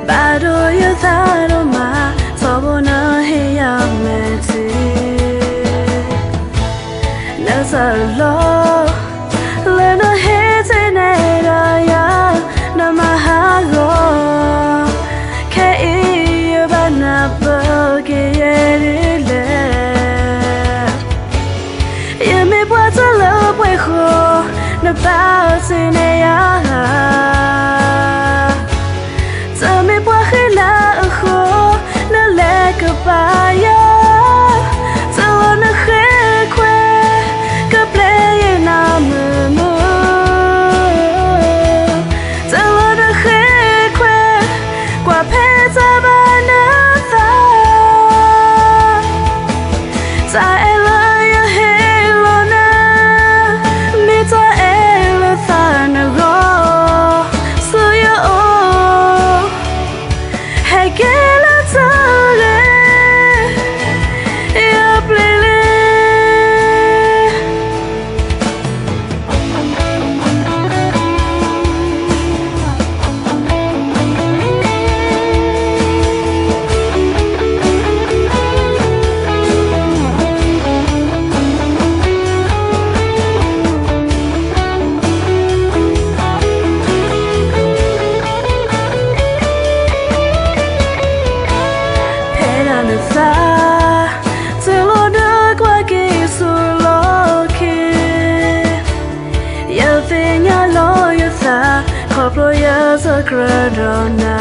Bado you thought of my Sobona here meti Nasa lo Lena hete nera ya Namahago Ke iya bana bagi yerile Yemi buata lo puejo Na bao sine ya Tami buahila ako na leka baya Tawa na khekwe ka playa na mumu Tawa na khekwe kwa peta banatha Ta ela ya helo na mita ela thana go Khoplo ya sakradona